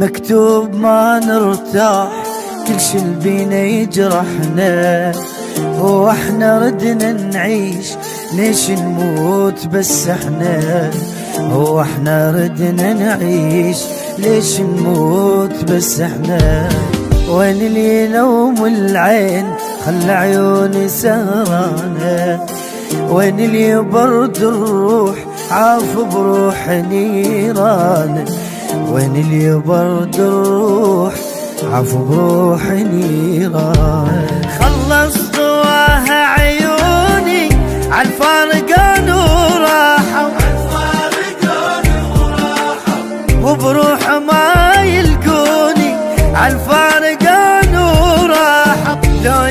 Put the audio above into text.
مكتوب ما نرتاح، كل شي بينا يجرحنا، واحنا ردنا نعيش ليش نموت بس احنا، واحنا ردنا نعيش ليش نموت بس احنا. وين اللي يلوم العين خلى عيوني سهرانة، وين اللي برد الروح عاف بروح نيرانه، وين اللي برد الروح عاف بروح نيرانه. خلصتوها عيوني عالفارقان وراحوا، وبروح ما يلقوني عالفارقان وراحوا. لو